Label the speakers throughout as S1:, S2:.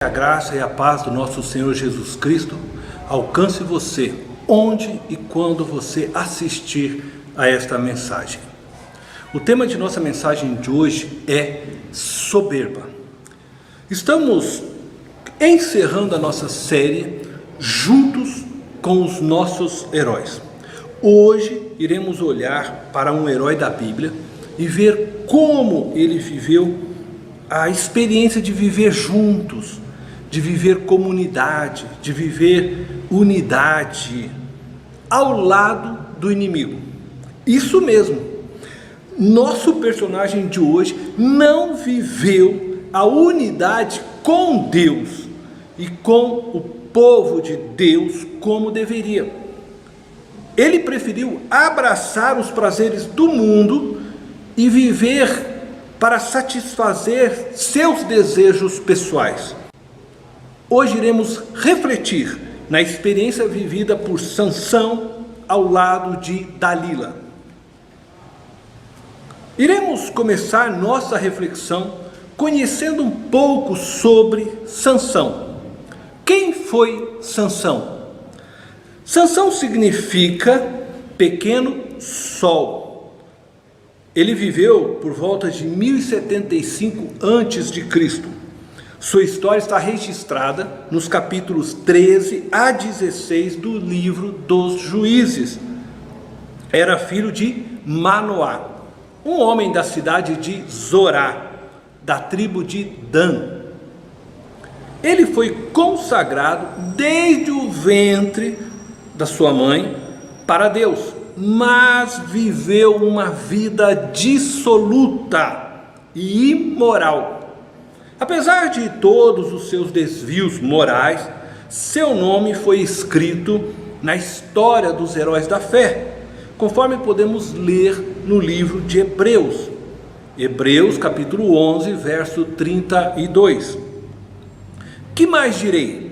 S1: A graça e a paz do nosso Senhor Jesus Cristo alcance você onde e quando você assistir a esta mensagem. O tema de nossa mensagem de hoje é soberba. Estamos encerrando a nossa série juntos com os nossos heróis. Hoje iremos olhar para um herói da Bíblia e ver como ele viveu a experiência de viver juntos, de viver comunidade, de viver unidade ao lado do inimigo. Isso mesmo, nosso personagem de hoje não viveu a unidade com Deus e com o povo de Deus como deveria. Ele preferiu abraçar os prazeres do mundo e viver para satisfazer seus desejos pessoais. Hoje iremos refletir na experiência vivida por Sansão ao lado de Dalila. Iremos começar nossa reflexão conhecendo um pouco sobre Sansão. Quem foi Sansão? Sansão significa pequeno sol. Ele viveu por volta de 1075 a.C. Sua história está registrada nos capítulos 13 a 16 do livro dos Juízes. Era filho de Manoá, um homem da cidade de Zorá, da tribo de Dan. Ele foi consagrado desde o ventre da sua mãe para Deus, mas viveu uma vida dissoluta e imoral. Apesar de todos os seus desvios morais, seu nome foi escrito na história dos heróis da fé, conforme podemos ler no livro de Hebreus. Hebreus capítulo 11, verso 32. Que mais direi?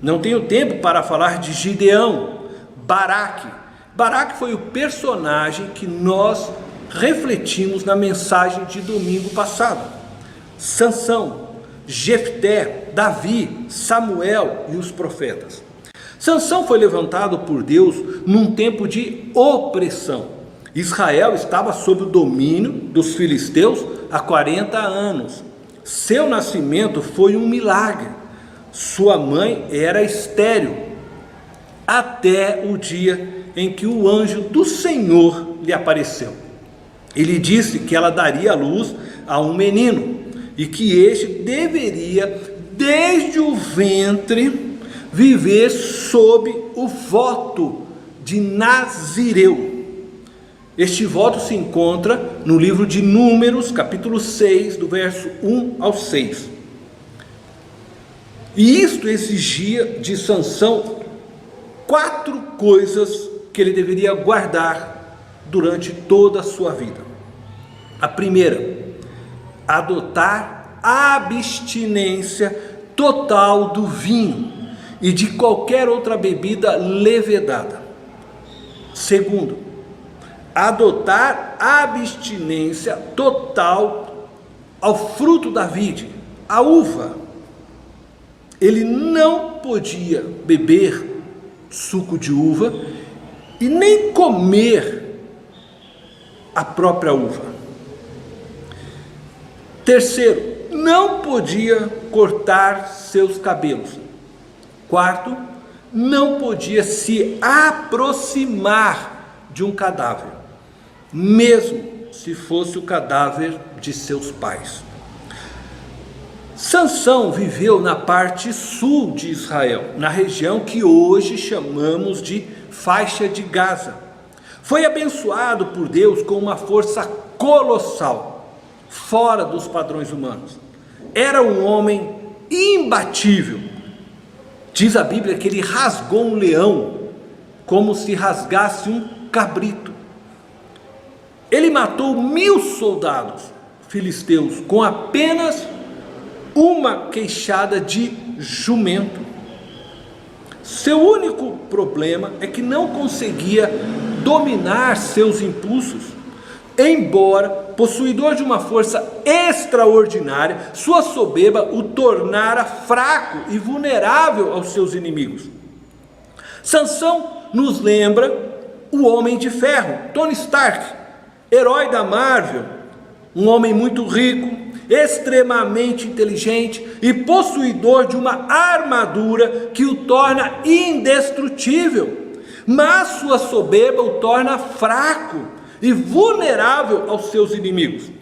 S1: Não tenho tempo para falar de Gideão, Baraque. Baraque foi o personagem que nós refletimos na mensagem de domingo passado. Sansão, Jefté, Davi, Samuel e os profetas. Sansão foi levantado por Deus num tempo de opressão. Israel estava sob o domínio dos filisteus há 40 anos. Seu nascimento foi um milagre. Sua mãe era estéril, até o dia em que o anjo do Senhor lhe apareceu. Ele disse que ela daria à luz a um menino, e que este deveria, desde o ventre, viver sob o voto de Nazireu. Este voto se encontra no livro de Números, capítulo 6, do verso 1 ao 6. E isto exigia de Sansão 4 coisas que ele deveria guardar durante toda a sua vida. A primeira, adotar a abstinência total do vinho e de qualquer outra bebida levedada. Segundo, adotar a abstinência total ao fruto da vide, a uva. Ele não podia beber suco de uva e nem comer a própria uva. Terceiro, não podia cortar seus cabelos. Quarto, não podia se aproximar de um cadáver, mesmo se fosse o cadáver de seus pais. Sansão viveu na parte sul de Israel, na região que hoje chamamos de faixa de Gaza. Foi abençoado por Deus com uma força colossal, fora dos padrões humanos. Era um homem imbatível. Diz a Bíblia que ele rasgou um leão como se rasgasse um cabrito. Ele matou 1000 soldados filisteus com apenas uma queixada de jumento. Seu único problema é que não conseguia dominar seus impulsos, embora possuidor de uma força extraordinária, sua soberba o tornara fraco e vulnerável aos seus inimigos. Sansão nos lembra o Homem de Ferro, Tony Stark, herói da Marvel, um homem muito rico, extremamente inteligente e possuidor de uma armadura que o torna indestrutível, mas sua soberba o torna fraco e vulnerável aos seus inimigos.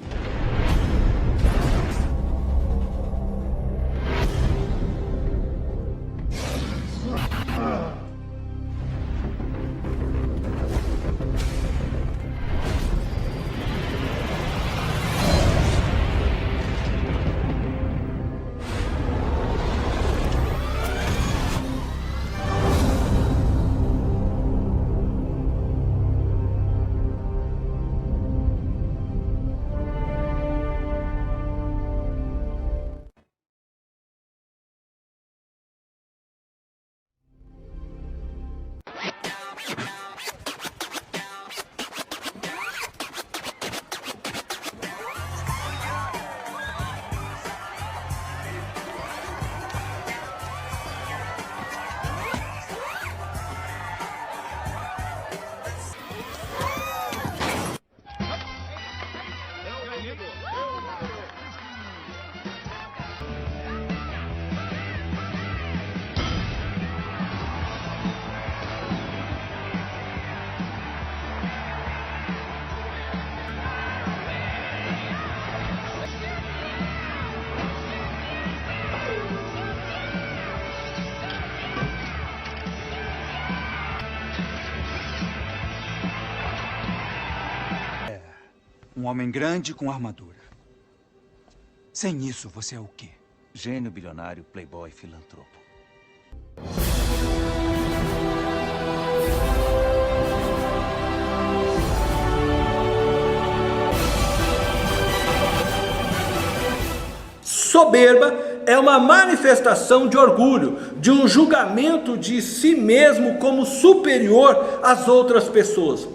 S2: Um homem grande com armadura. Sem isso, você é o quê?
S3: Gênio, bilionário, playboy, filantropo.
S1: Soberba é uma manifestação de orgulho, de um julgamento de si mesmo como superior às outras pessoas.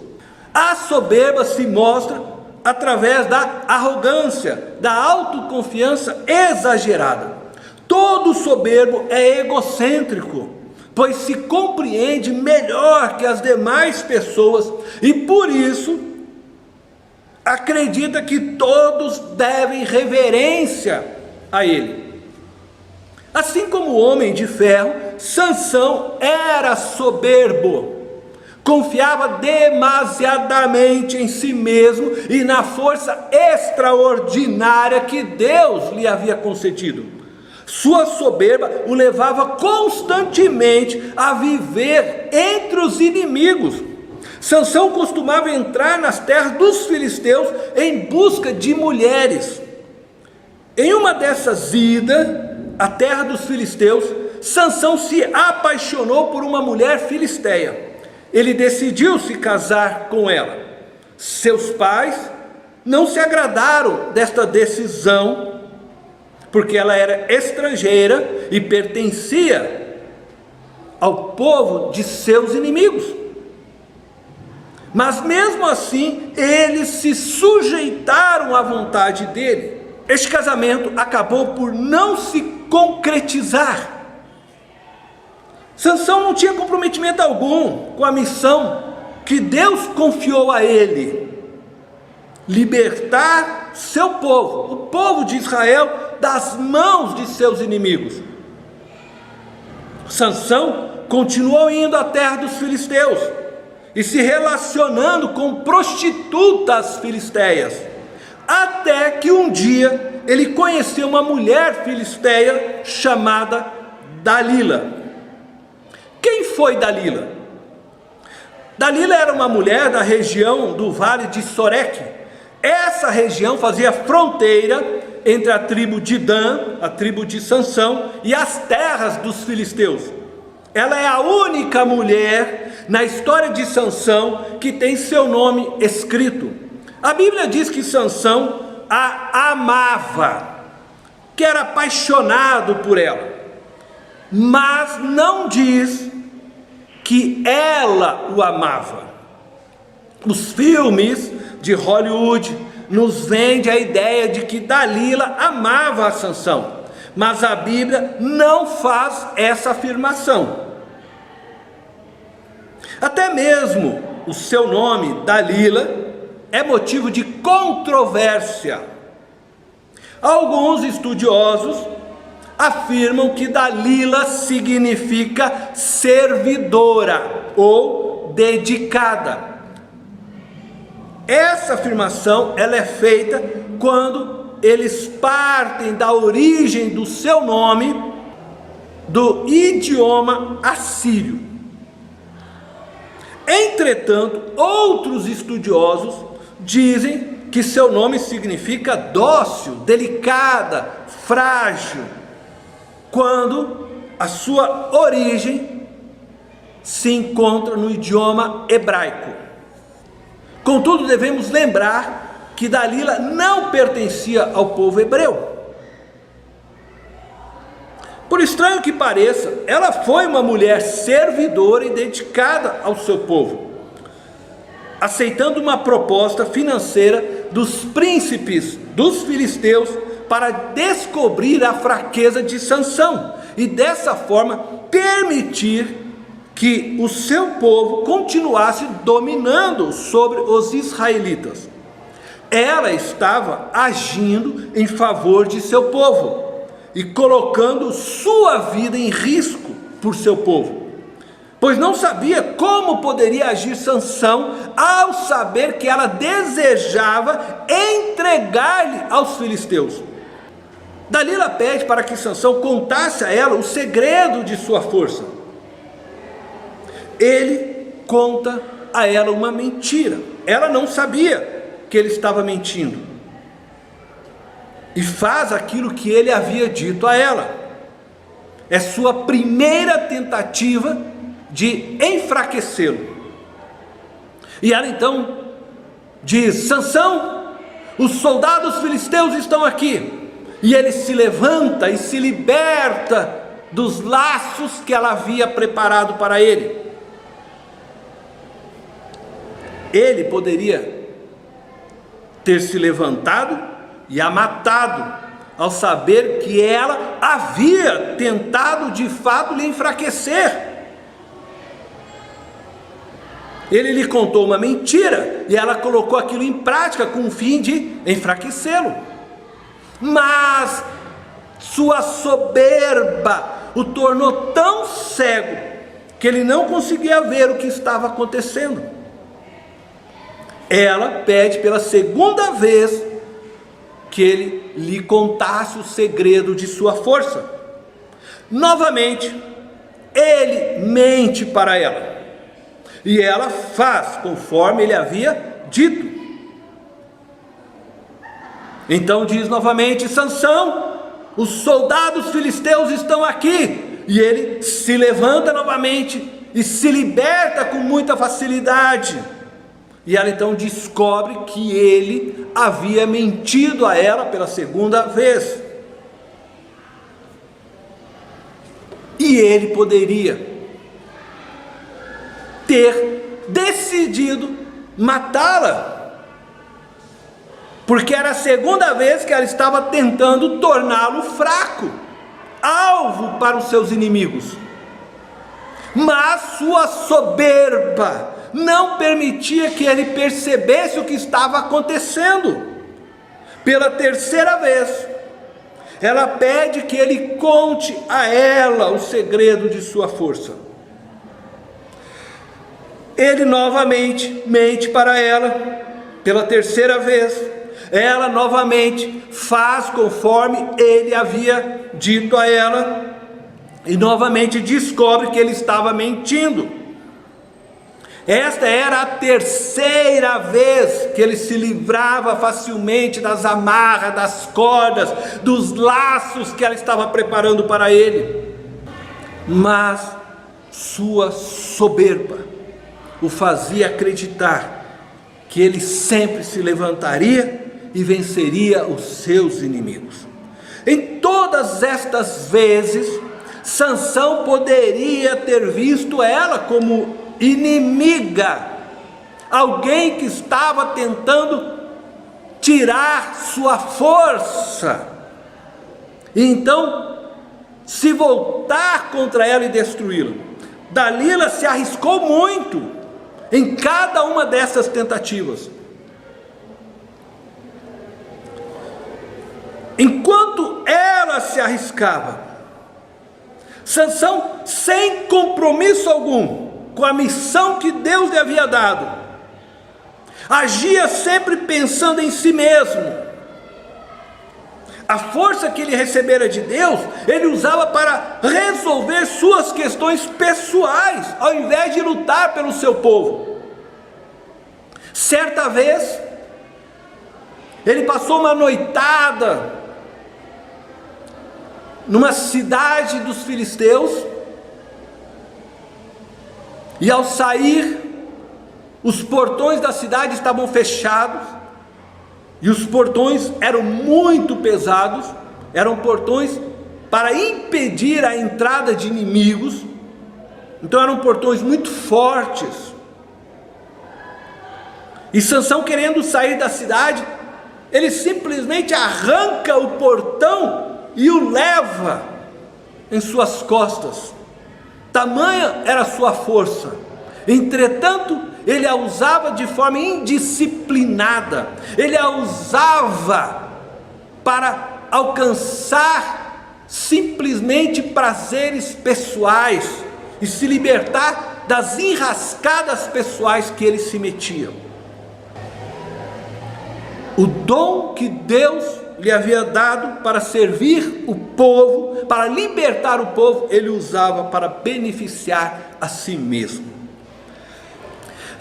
S1: A soberba se mostra através da arrogância, da autoconfiança exagerada. Todo soberbo é egocêntrico, pois se compreende melhor que as demais pessoas e por isso acredita que todos devem reverência a ele. Assim como o Homem de Ferro, Sansão era soberbo. Confiava demasiadamente em si mesmo e na força extraordinária que Deus lhe havia concedido. Sua soberba o levava constantemente a viver entre os inimigos. Sansão costumava entrar nas terras dos filisteus em busca de mulheres. Em uma dessas idas à terra dos filisteus, Sansão se apaixonou por uma mulher filisteia. Ele decidiu se casar com ela. Seus pais não se agradaram desta decisão, porque ela era estrangeira e pertencia ao povo de seus inimigos. Mas mesmo assim, eles se sujeitaram à vontade dele. Este casamento acabou por não se concretizar. Sansão não tinha comprometimento algum com a missão que Deus confiou a ele: libertar seu povo, o povo de Israel, das mãos de seus inimigos. Sansão continuou indo à terra dos filisteus e se relacionando com prostitutas filisteias, até que um dia ele conheceu uma mulher filisteia chamada Dalila. Quem foi Dalila? Dalila era uma mulher da região do Vale de Soreque. Essa região fazia fronteira entre a tribo de Dan, a tribo de Sansão, e as terras dos filisteus. Ela é a única mulher na história de Sansão que tem seu nome escrito. A Bíblia diz que Sansão a amava, que era apaixonado por ela, mas não diz que ela o amava. Os filmes de Hollywood nos vende a ideia de que Dalila amava a Sansão, mas a Bíblia não faz essa afirmação. Até mesmo o seu nome, Dalila, é motivo de controvérsia. Alguns estudiosos afirmam que Dalila significa servidora ou dedicada. Essa afirmação ela é feita quando eles partem da origem do seu nome do idioma assírio. Entretanto, outros estudiosos dizem que seu nome significa dócil, delicada, frágil, quando a sua origem se encontra no idioma hebraico. Contudo, devemos lembrar que Dalila não pertencia ao povo hebreu. Por estranho que pareça, ela foi uma mulher servidora e dedicada ao seu povo, aceitando uma proposta financeira dos príncipes dos filisteus para descobrir a fraqueza de Sansão e dessa forma permitir que o seu povo continuasse dominando sobre os israelitas. Ela estava agindo em favor de seu povo e colocando sua vida em risco por seu povo, pois não sabia como poderia agir Sansão ao saber que ela desejava entregar-lhe aos filisteus. Dalila pede para que Sansão contasse a ela o segredo de sua força. Ele conta a ela uma mentira. Ela não sabia que ele estava mentindo e faz aquilo que ele havia dito a ela. É sua primeira tentativa de enfraquecê-lo. E ela então diz: Sansão, os soldados filisteus estão aqui. E ele se levanta e se liberta dos laços que ela havia preparado para ele. Ele poderia ter se levantado e a matado, ao saber que ela havia tentado de fato lhe enfraquecer. Ele lhe contou uma mentira e ela colocou aquilo em prática com o fim de enfraquecê-lo. Mas sua soberba o tornou tão cego que ele não conseguia ver o que estava acontecendo. Ela pede pela segunda vez que ele lhe contasse o segredo de sua força. Novamente, ele mente para ela, e ela faz conforme ele havia dito. Então diz novamente: Sansão, os soldados filisteus estão aqui. E ele se levanta novamente e se liberta com muita facilidade. E ela então descobre que ele havia mentido a ela pela segunda vez. E ele poderia ter decidido matá-la, porque era a segunda vez que ela estava tentando torná-lo fraco, alvo para os seus inimigos. Mas sua soberba não permitia que ele percebesse o que estava acontecendo. Pela terceira vez, ela pede que ele conte a ela o segredo de sua força. Ele novamente mente para ela, pela terceira vez. Ela novamente faz conforme ele havia dito a ela, e novamente descobre que ele estava mentindo. Esta era a terceira vez que ele se livrava facilmente das amarras, das cordas, dos laços que ela estava preparando para ele. Mas sua soberba o fazia acreditar que ele sempre se levantaria e venceria os seus inimigos. Em todas estas vezes, Sansão poderia ter visto ela como inimiga, alguém que estava tentando tirar sua força, e então se voltar contra ela e destruí-la. Dalila se arriscou muito em cada uma dessas tentativas. Enquanto ela se arriscava, Sansão, sem compromisso algum com a missão que Deus lhe havia dado, agia sempre pensando em si mesmo. A força que ele recebera de Deus, ele usava para resolver suas questões pessoais, ao invés de lutar pelo seu povo. Certa vez, ele passou uma noitada numa cidade dos filisteus, e ao sair, os portões da cidade estavam fechados, e os portões eram muito pesados, eram portões para impedir a entrada de inimigos, então eram portões muito fortes. E Sansão, querendo sair da cidade, ele simplesmente arranca o portão e o leva em suas costas. Tamanha era a sua força. Entretanto, ele a usava de forma indisciplinada, ele a usava para alcançar simplesmente prazeres pessoais e se libertar das enrascadas pessoais que ele se metia. O dom que Deus lhe havia dado para servir o povo, para libertar o povo, ele usava para beneficiar a si mesmo.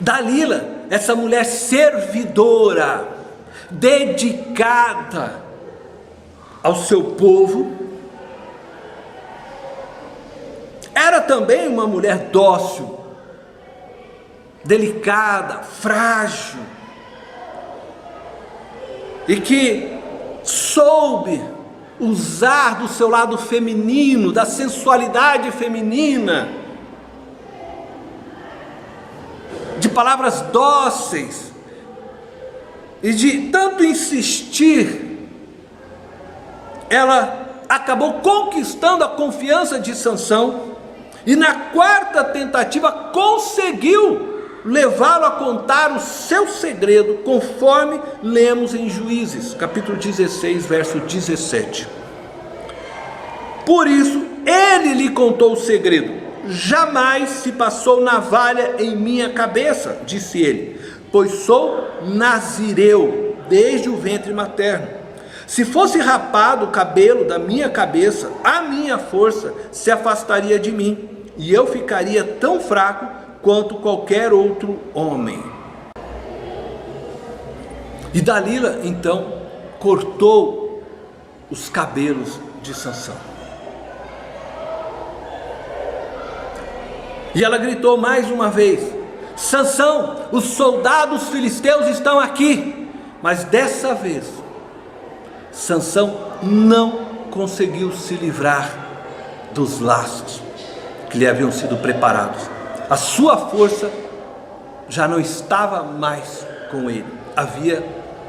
S1: Dalila, essa mulher servidora, dedicada ao seu povo, era também uma mulher dócil, delicada, frágil, e que soube usar do seu lado feminino, da sensualidade feminina, de palavras dóceis, e de tanto insistir, ela acabou conquistando a confiança de Sansão, e na quarta tentativa conseguiu levá-lo a contar o seu segredo, conforme lemos em Juízes, capítulo 16, verso 17. Por isso, ele lhe contou o segredo. Jamais se passou navalha em minha cabeça, disse ele, pois sou nazireu desde o ventre materno. Se fosse rapado o cabelo da minha cabeça, a minha força se afastaria de mim, e eu ficaria tão fraco quanto qualquer outro homem. E Dalila então cortou os cabelos de Sansão. E ela gritou mais uma vez: Sansão, os soldados filisteus estão aqui. Mas dessa vez, Sansão não conseguiu se livrar dos laços que lhe haviam sido preparados. A sua força já não estava mais com ele, havia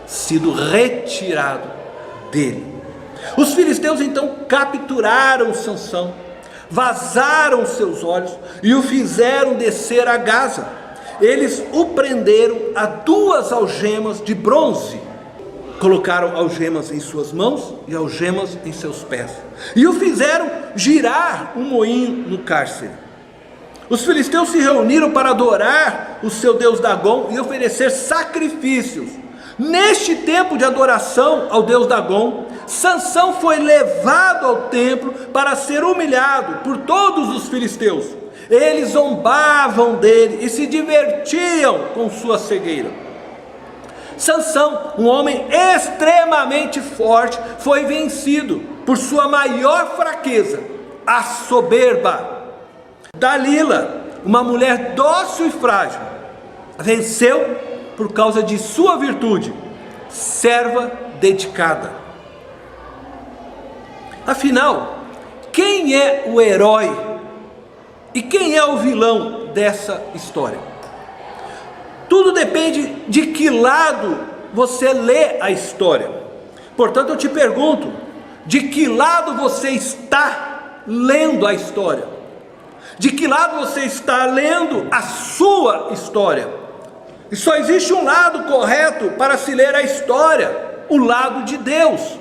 S1: sido retirado dele. Os filisteus então capturaram Sansão, vazaram seus olhos e o fizeram descer a Gaza. Eles o prenderam a 2 algemas de bronze, colocaram algemas em suas mãos e algemas em seus pés, e o fizeram girar um moinho no cárcere. Os filisteus se reuniram para adorar o seu deus Dagom e oferecer sacrifícios. Neste tempo de adoração ao deus Dagom, Sansão foi levado ao templo para ser humilhado por todos os filisteus. Eles zombavam dele e se divertiam com sua cegueira. Sansão, um homem extremamente forte, foi vencido por sua maior fraqueza, a soberba. Dalila, uma mulher dócil e frágil, venceu por causa de sua virtude, serva dedicada. Afinal, quem é o herói e quem é o vilão dessa história? Tudo depende de que lado você lê a história. Portanto, eu te pergunto, de que lado você está lendo a história? De que lado você está lendo a sua história? E só existe um lado correto para se ler a história, o lado de Deus.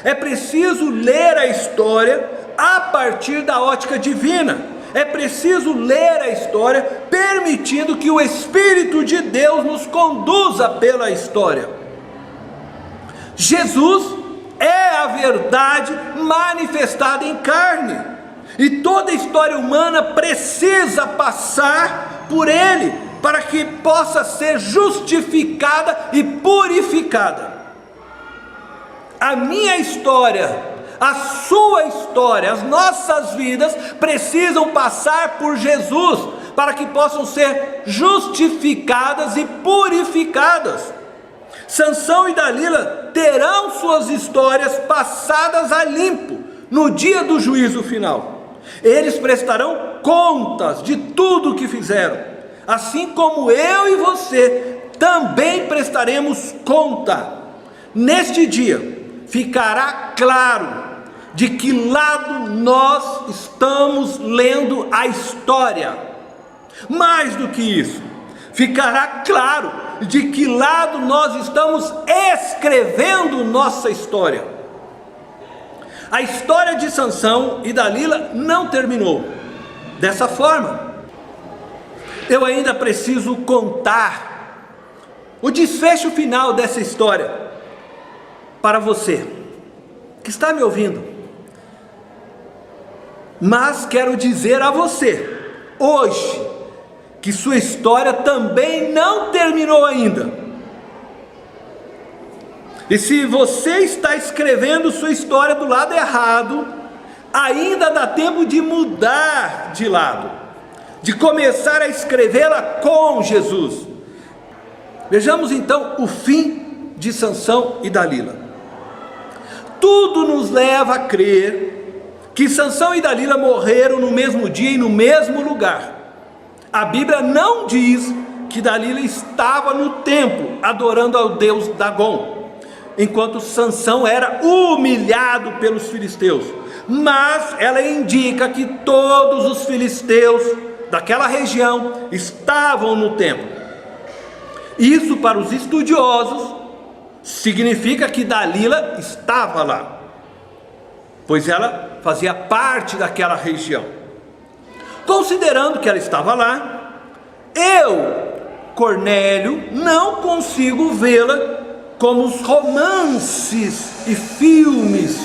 S1: É preciso ler a história a partir da ótica divina. É preciso ler a história permitindo que o Espírito de Deus nos conduza pela história. Jesus é a verdade manifestada em carne, e toda a história humana precisa passar por ele para que possa ser justificada e purificada. A minha história, a sua história, as nossas vidas precisam passar por Jesus para que possam ser justificadas e purificadas. Sansão e Dalila terão suas histórias passadas a limpo no dia do juízo final. Eles prestarão contas de tudo o que fizeram, assim como eu e você também prestaremos conta. Neste dia ficará claro de que lado nós estamos lendo a história. Mais do que isso, ficará claro de que lado nós estamos escrevendo nossa história. A história de Sansão e Dalila não terminou dessa forma. Eu ainda preciso contar o desfecho final dessa história para você que está me ouvindo. Mas quero dizer a você hoje que sua história também não terminou ainda. E se você está escrevendo sua história do lado errado, ainda dá tempo de mudar de lado, de começar a escrevê-la com Jesus. Vejamos então o fim de Sansão e Dalila. Tudo nos leva a crer que Sansão e Dalila morreram no mesmo dia e no mesmo lugar. A Bíblia não diz que Dalila estava no templo adorando ao deus Dagon, enquanto Sansão era humilhado pelos filisteus, mas ela indica que todos os filisteus daquela região estavam no templo. Isso, para os estudiosos, significa que Dalila estava lá, pois ela fazia parte daquela região. Considerando que ela estava lá, eu, Cornélio, não consigo vê-la como os romances e filmes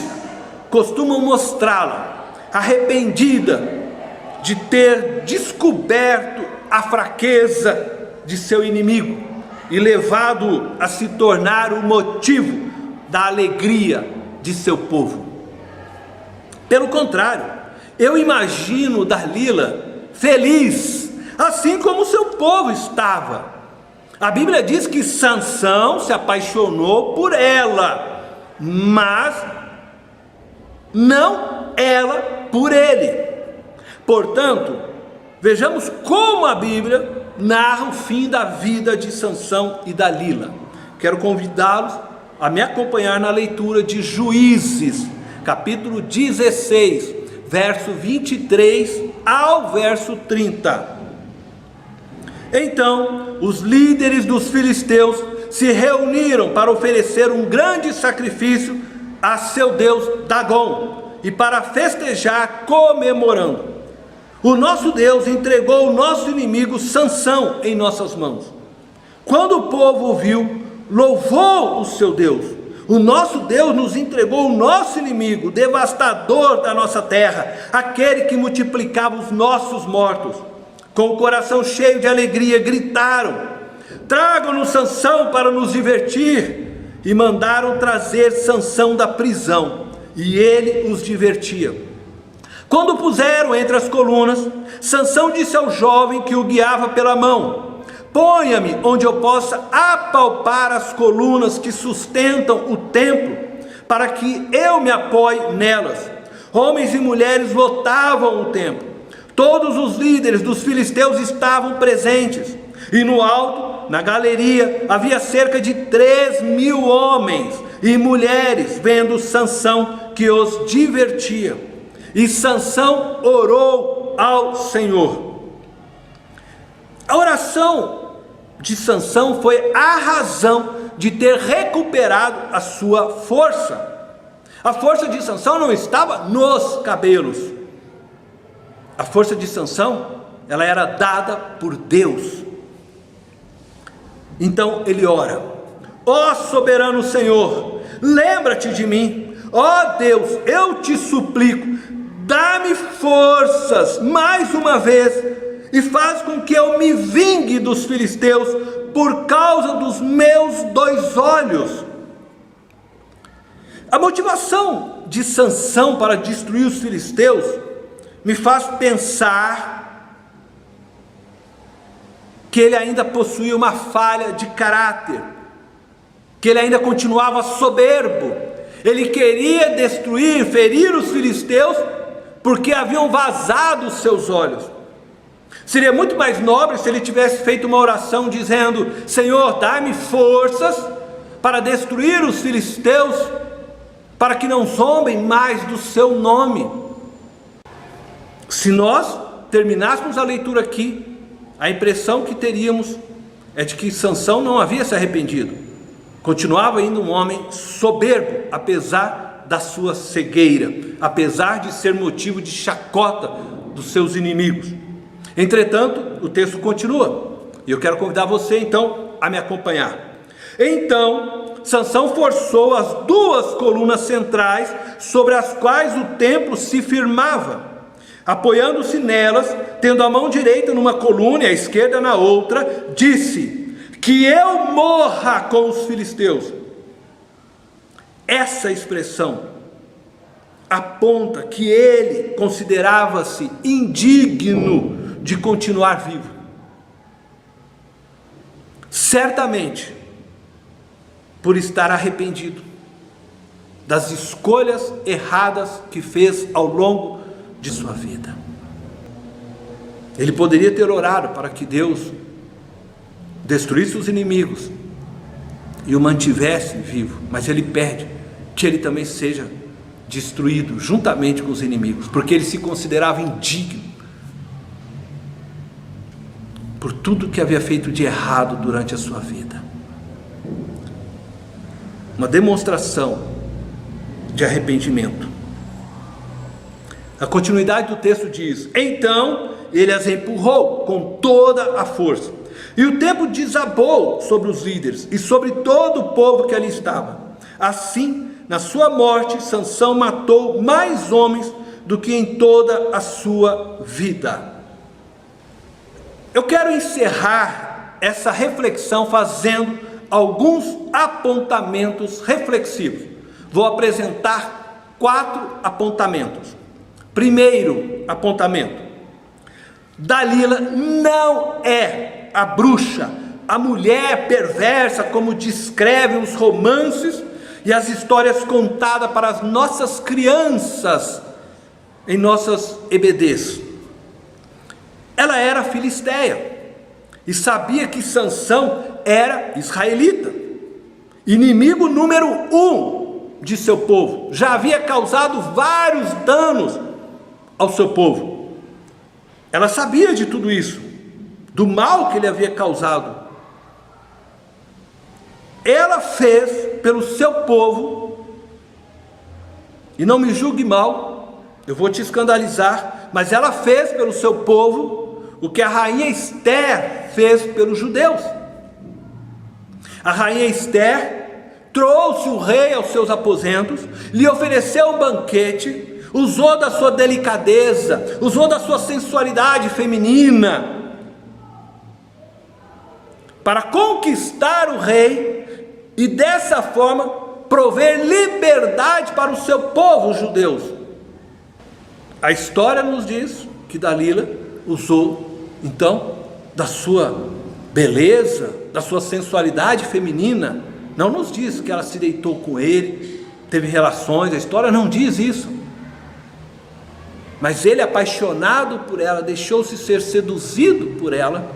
S1: costumam mostrá-la, arrependida de ter descoberto a fraqueza de seu inimigo e levado a se tornar o motivo da alegria de seu povo. Pelo contrário, eu imagino Dalila feliz, assim como seu povo estava. A Bíblia diz que Sansão se apaixonou por ela, mas não ela por ele. Portanto, vejamos como a Bíblia narra o fim da vida de Sansão e Dalila. Quero convidá-los a me acompanhar na leitura de Juízes, capítulo 16, verso 23 ao verso 30. Então, os líderes dos filisteus se reuniram para oferecer um grande sacrifício a seu deus Dagon e para festejar comemorando. O nosso Deus entregou o nosso inimigo Sansão em nossas mãos. Quando o povo o viu, louvou o seu Deus. O nosso Deus nos entregou o nosso inimigo, devastador da nossa terra, aquele que multiplicava os nossos mortos. Com o coração cheio de alegria, gritaram: tragam-nos Sansão para nos divertir. E mandaram trazer Sansão da prisão, e ele os divertia. Quando o puseram entre as colunas, Sansão disse ao jovem que o guiava pela mão: ponha-me onde eu possa apalpar as colunas que sustentam o templo, para que eu me apoie nelas. Homens e mulheres lotavam o templo. Todos os líderes dos filisteus estavam presentes, e no alto na galeria, havia cerca de 3.000 homens e mulheres vendo Sansão, que os divertia. E Sansão orou ao Senhor. A oração de Sansão foi a razão de ter recuperado a sua força. A força de Sansão não estava nos cabelos. A força de Sansão, ela era dada por Deus. Então ele ora: ó soberano Senhor, lembra-te de mim. Ó Deus, eu te suplico, dá-me forças mais uma vez e faz com que eu me vingue dos filisteus por causa dos meus 2 olhos. A motivação de Sansão para destruir os filisteus me faz pensar que ele ainda possuía uma falha de caráter, que ele ainda continuava soberbo. Ele queria destruir, ferir os filisteus, porque haviam vazado os seus olhos. Seria muito mais nobre se ele tivesse feito uma oração dizendo: Senhor, dá-me forças para destruir os filisteus, para que não zombem mais do seu nome. Se nós terminássemos a leitura aqui, a impressão que teríamos é de que Sansão não havia se arrependido. Continuava ainda um homem soberbo, apesar da sua cegueira, apesar de ser motivo de chacota dos seus inimigos. Entretanto, o texto continua, e eu quero convidar você então a me acompanhar. Então Sansão forçou as 2 colunas centrais sobre as quais o templo se firmava, apoiando-se nelas, tendo a mão direita numa coluna e a esquerda na outra, disse: que eu morra com os filisteus. Essa expressão aponta que ele considerava-se indigno de continuar vivo. Certamente por estar arrependido das escolhas erradas que fez ao longo de sua vida. Ele poderia ter orado para que Deus destruísse os inimigos e o mantivesse vivo, mas ele pede que ele também seja destruído juntamente com os inimigos, porque ele se considerava indigno por tudo que havia feito de errado durante a sua vida. Uma demonstração de arrependimento. A continuidade do texto diz: então ele as empurrou com toda a força, e o templo desabou sobre os líderes e sobre todo o povo que ali estava. Assim, na sua morte, Sansão matou mais homens do que em toda a sua vida. Eu quero encerrar essa reflexão fazendo alguns apontamentos reflexivos. Vou apresentar 4 apontamentos. Primeiro apontamento: Dalila não é a bruxa, a mulher perversa como descrevem os romances e as histórias contadas para as nossas crianças em nossas EBDs. Ela era filisteia e sabia que Sansão era israelita, inimigo número 1 de seu povo. Já havia causado vários danos ao seu povo. Ela sabia de tudo isso, do mal que ele havia causado. Ela fez pelo seu povo, e não me julgue mal, eu vou te escandalizar, mas ela fez pelo seu povo o que a rainha Esther fez pelos judeus. A rainha Esther trouxe o rei aos seus aposentos, lhe ofereceu um banquete, usou da sua delicadeza, usou da sua sensualidade feminina para conquistar o rei e dessa forma prover liberdade para o seu povo, os judeus. A história nos diz que Dalila usou então da sua beleza, da sua sensualidade feminina. Não nos diz que ela se deitou com ele, teve relações, a história não diz isso. Mas ele, apaixonado por ela, deixou-se ser seduzido por ela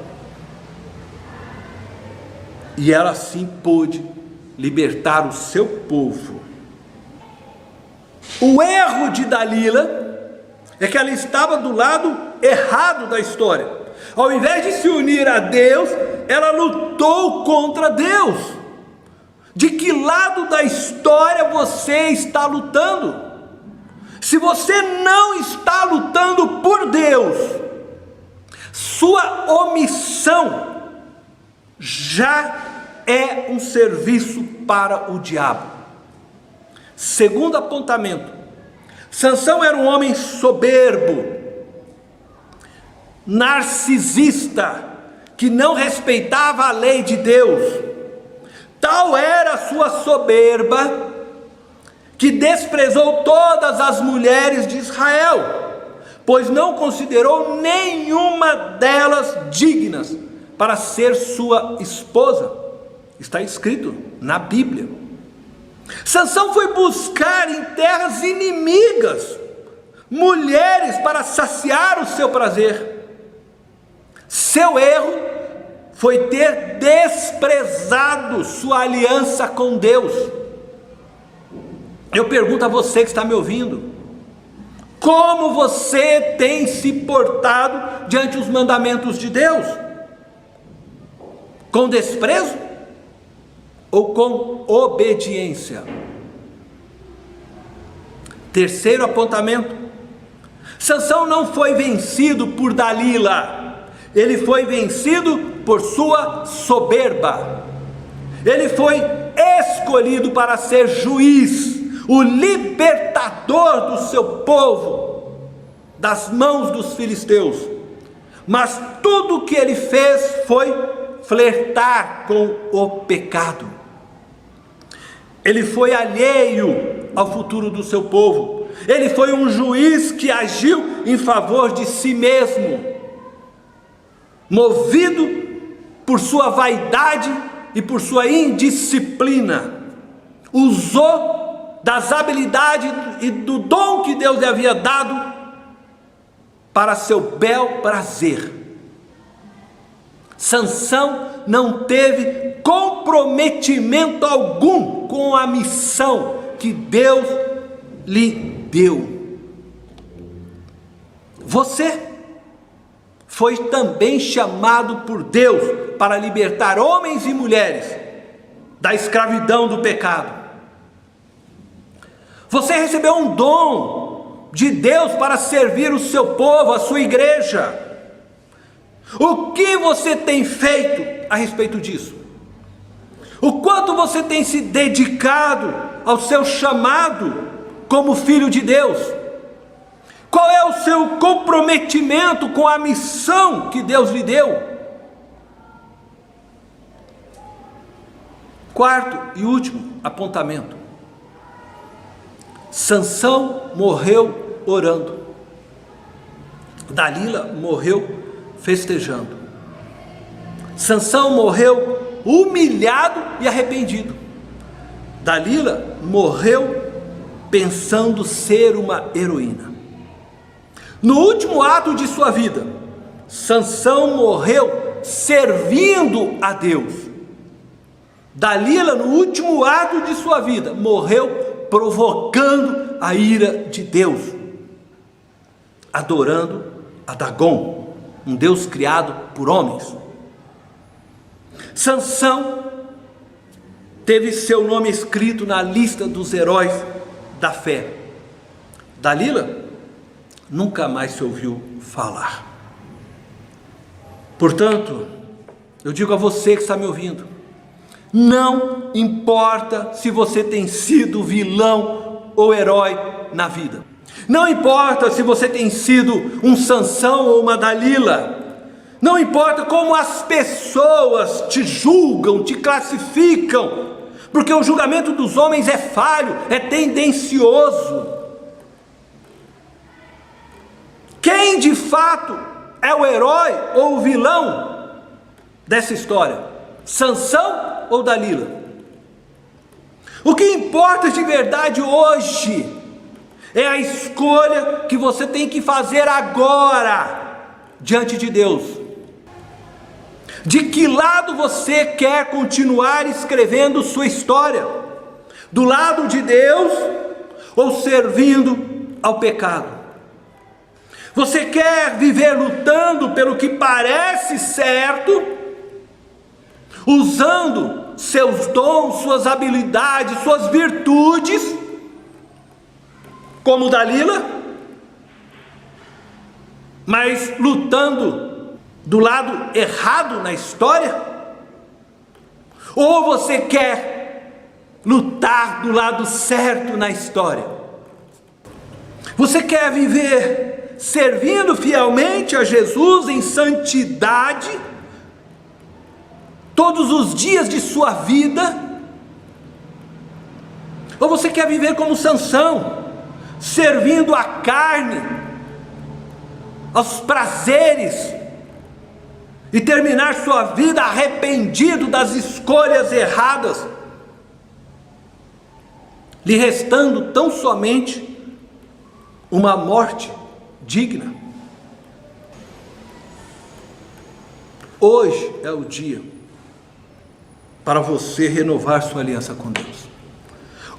S1: E ela assim pôde libertar o seu povo. O erro de Dalila é que ela estava do lado errado da história. Ao invés de se unir a Deus, ela lutou contra Deus. De que lado da história você está lutando? Se você não está lutando por Deus, sua omissão já é um serviço para o diabo. Segundo apontamento, Sansão era um homem soberbo, narcisista, que não respeitava a lei de Deus. Tal era a sua soberba, que desprezou todas as mulheres de Israel, pois não considerou nenhuma delas dignas para ser sua esposa. Está escrito na Bíblia. Sansão foi buscar em terras inimigas mulheres para saciar o seu prazer. Seu erro foi ter desprezado sua aliança com Deus. Eu pergunto a você que está me ouvindo: como você tem se portado diante dos mandamentos de Deus? Com desprezo ou com obediência? Terceiro apontamento: Sansão não foi vencido por Dalila, ele foi vencido por sua soberba. Ele foi escolhido para ser juiz, o libertador do seu povo das mãos dos filisteus. Mas tudo o que ele fez foi flertar com o pecado. Ele foi alheio ao futuro do seu povo. Ele foi um juiz que agiu em favor de si mesmo, movido por sua vaidade e por sua indisciplina. Usou das habilidades e do dom que Deus lhe havia dado para seu bel prazer. Sansão não teve comprometimento algum com a missão que Deus lhe deu. Você foi também chamado por Deus para libertar homens e mulheres da escravidão do pecado. Você recebeu um dom de Deus para servir o seu povo, a sua igreja. O que você tem feito a respeito disso? O quanto você tem se dedicado ao seu chamado como filho de Deus? Qual é o seu comprometimento com a missão que Deus lhe deu? Quarto e último apontamento: Sansão morreu orando. Dalila morreu festejando. Sansão morreu humilhado e arrependido. Dalila morreu pensando ser uma heroína. No último ato de sua vida, Sansão morreu servindo a Deus. Dalila, no último ato de sua vida, morreu provocando a ira de Deus, adorando a Dagon, um deus criado por homens. Sansão teve seu nome escrito na lista dos heróis da fé. Dalila nunca mais se ouviu falar. Portanto, eu digo a você que está me ouvindo: não importa se você tem sido vilão ou herói na vida. Não importa se você tem sido um Sansão ou uma Dalila. Não importa como as pessoas te julgam, te classificam, porque o julgamento dos homens é falho, é tendencioso. Quem de fato é o herói ou o vilão dessa história? Sansão ou Dalila? O que importa de verdade hoje é a escolha que você tem que fazer agora diante de Deus. De que lado você quer continuar escrevendo sua história? Do lado de Deus ou servindo ao pecado? Você quer viver lutando pelo que parece certo, usando seus dons, suas habilidades, suas virtudes, como Dalila, mas lutando do lado errado na história? Ou você quer lutar do lado certo na história? Você quer viver servindo fielmente a Jesus em santidade todos os dias de sua vida? Ou você quer viver como Sansão, servindo a carne, aos prazeres, e terminar sua vida arrependido das escolhas erradas, lhe restando tão somente uma morte digna? Hoje é o dia para você renovar sua aliança com Deus.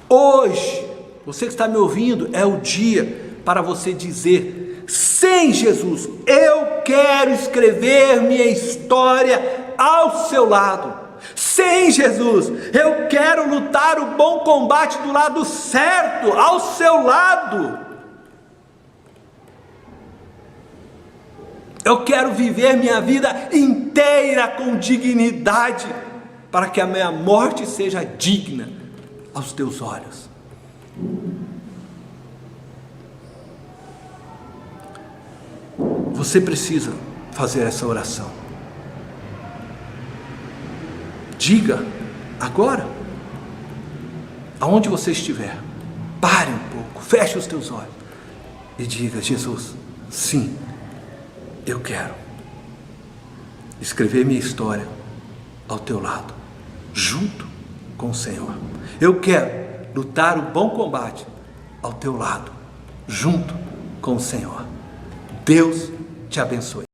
S1: Hoje, você que está me ouvindo, é o dia para você dizer: sem Jesus, eu quero escrever minha história ao seu lado. Sem Jesus, eu quero lutar o bom combate do lado certo, ao seu lado. Eu quero viver minha vida inteira com dignidade, para que a minha morte seja digna aos teus olhos. Você precisa fazer essa oração. Diga agora, aonde você estiver, pare um pouco, feche os teus olhos e diga: Jesus, sim, eu quero escrever minha história ao teu lado, junto com o Senhor. Eu quero lutar o bom combate ao teu lado, junto com o Senhor. Deus te abençoe.